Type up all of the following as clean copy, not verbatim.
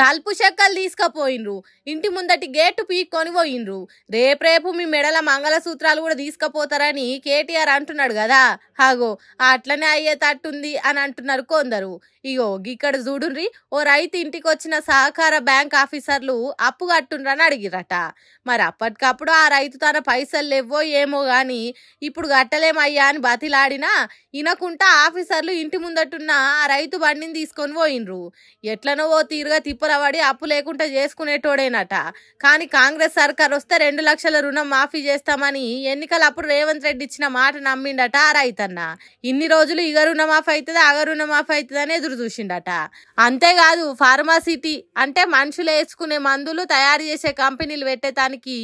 తలుపు చెక్కలు తీసుకపోయిండ్రు, ఇంటి ముందటి గేటు పీక్కొని పోయిండ్రు. రేపు మీ మెడల మంగళసూత్రాలు కూడా తీసుకపోతారని కేటీఆర్ అంటున్నాడు కదా. హాగో అట్లనే అయ్యేటట్టుంది అని అంటున్నారు కొందరు. ఇగో ఇక్కడ చూడుండ్రి, ఓ రైతు ఇంటికి వచ్చిన సహకార బ్యాంక్ ఆఫీసర్లు అప్పు కట్టుండ్రని అడిగిరట. మరి అప్పటికప్పుడు ఆ రైతు తన పైసలు లేవో ఏమో గాని ఇప్పుడు కట్టలేమయ్యా అని బతిలాడినా ఇనకుంటా ఆఫీసర్లు ఇంటి ముందట్టున్న ఆ రైతు బండిని తీసుకొని పోయిండ్రు. ఎట్లనో ఓ తీరుగా తిప్పలవాడి అప్పు లేకుండా చేసుకునేటోడేనట. కానీ కాంగ్రెస్ సర్కార్ వస్తే 2 లక్షల రుణం మాఫీ చేస్తామని ఎన్నికలప్పుడు రేవంత్ రెడ్డి ఇచ్చిన మాట నమ్మిండట ఆ రైతన్న. ఇన్ని రోజులు ఇగ రుణమాఫీ అవుతుంది అగ రుణమాఫీ అవుతుంది అని ఎదురు చూసిండట. అంతేకాదు ఫార్మాసిటీ అంటే మనుషులు వేసుకునే మందులు తయారు చేసే కంపెనీలు పెట్టేటానికి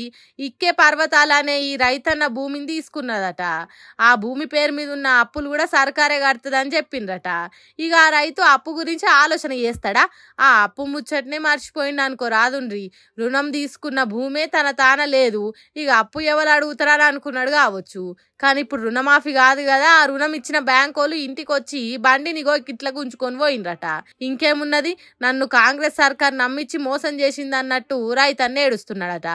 ఇక్కే పర్వతాలు అనే ఈ రైతన్న భూమిని తీసుకున్నదట. ఆ భూమి పేరు మీద ఉన్న అప్పులు కూడా సర్కారే కడుతుందని చెప్పిండ్రట. ఇక ఆ రైతు అప్పు గురించి ఆలోచన చేస్తాడా? ఆ అప్పు ముచ్చటనే మర్చిపోయింది అనుకో రాదుండ్రి. రుణం తీసుకున్న భూమే తన తాన లేదు, ఇక అప్పు ఎవరు అడుగుతారని అనుకున్నాడు కావచ్చు. కానీ ఇప్పుడు రుణమాఫీ కాదు కదా, ఆ రుణం ఇచ్చిన బ్యాంకు వాళ్ళు ఇంటికి వచ్చి బండిని ఇట్లా గుంజుకొని పోయిండ్రట. ఇంకేమున్నది, నన్ను కాంగ్రెస్ సర్కార్ నమ్మించి మోసం చేసింది అన్నట్టు రైతన్న ఏడుస్తున్నాడట.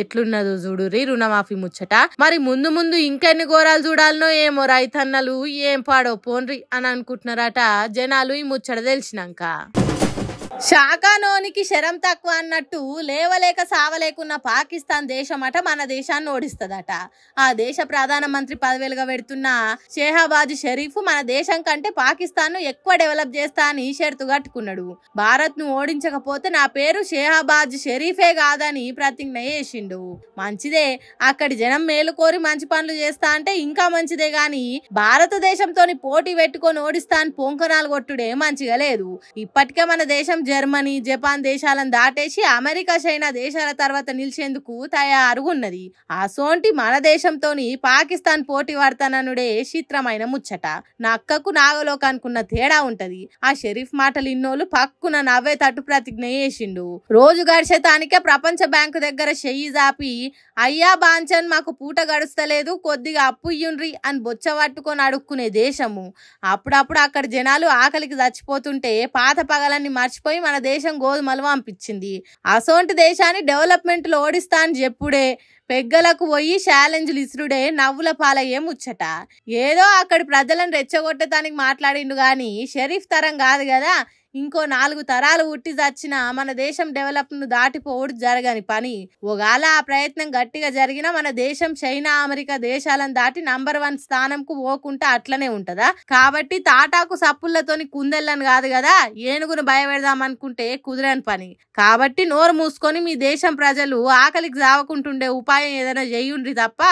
ఎట్లున్నదో చూడురి రుణమాఫీ ముచ్చట. మరి ముందు ముందు ఇంకెన్ని ఘోరాలు చూడాలనో ఏమో రైతన్నలు. ఏం పాడో పోన్రి అని అనుకుంటున్నారట జనాలు ఈ ముచ్చట తెలిసినాక. శాఖానోనికి శరం తక్కువ అన్నట్టు లేవలేక సావలేకున్న పాకిస్తాన్ దేశమట మన దేశాన్ని ఓడిస్తుందట. ఆ దేశ ప్రధానమంత్రి పదవేలుగా పెడుతున్న షెహబాజ్ షరీఫ్ మన దేశం కంటే పాకిస్తాన్ ను ఎక్కువ డెవలప్ చేస్తా అని షరతు కట్టుకున్నాడు. భారత్ ను ఓడించకపోతే నా పేరు షెహబాజ్ షరీఫే కాదని ప్రతిజ్ఞ చేసిండు. మంచిదే, అక్కడి జనం మేలు కోరి మంచి పనులు చేస్తా అంటే ఇంకా మంచిదే గాని భారతదేశంతోని పోటీ పెట్టుకొని ఓడిస్తా అని పొంకనాలు కొట్టుడే మంచిగా లేదు. ఇప్పటికే మన దేశం జర్మనీ, జపాన్ దేశాలను దాటేసి అమెరికా, చైనా దేశాల తర్వాత నిలిచేందుకు తయారుగున్నది. అసోంటి మన దేశంతోని పాకిస్తాన్ పోటీ పడతాననుడే చిత్రమైన ముచ్చట. నక్కకు నాగలోకి అనుకున్న తేడా ఉంటది. ఆ షరీఫ్ మాటలు ఇన్నోళ్ళు పక్కున నవ్వే తట్టు ప్రతిజ్ఞ చేసిండు. రోజు గడిచేతానికే ప్రపంచ బ్యాంకు దగ్గర చెయ్యి జాపి అయ్యా బాంచన్ మాకు పూట గడుస్తలేదు, కొద్దిగా అప్పు ఇయ్యుండ్రి అని బొచ్చ పట్టుకొని అడుక్కునే దేశము. అప్పుడప్పుడు అక్కడ జనాలు ఆకలికి చచ్చిపోతుంటే పాత పగలన్నీ మర్చిపోయి మన దేశం గోధుమలు పంపించింది. అసోంటి దేశాన్ని డెవలప్మెంట్ లో ఓడిస్తా అని చెప్పుడే, పెగ్గలకు పోయి ఛాలెంజ్లు ఇసురుడే నవ్వుల పాలయ్యే ముచ్చట. ఏదో అక్కడి ప్రజలను రెచ్చగొట్టడానికి మాట్లాడిండు గాని షరీఫ్ తరం కాదు కదా. ఇంకో 4 తరాలు ఉట్టి చచ్చిన మన దేశం డెవలప్ ను దాటిపోవడం జరగని పని. ఒకవేళ ఆ ప్రయత్నం గట్టిగా జరిగినా మన దేశం చైనా, అమెరికా దేశాలను దాటి నంబర్ 1 స్థానంకు పోకుంటా అట్లనే ఉంటదా? కాబట్టి తాటాకు సప్పులతోని కుందెళ్ళని కాదు కదా, ఏనుగును భయపెడదాం అనుకుంటే కుదరని పని. కాబట్టి నోరు మూసుకొని మీ దేశం ప్రజలు ఆకలికి జావకుంటుండే ఉపాయం ఏదైనా చేయుండ్రి తప్ప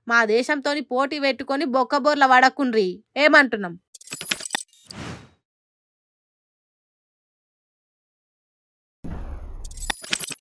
మా దేశంతోని పోటీ పెట్టుకొని బొక్కబోర్ల వడకుండ్రి. ఏమంటున్నాం?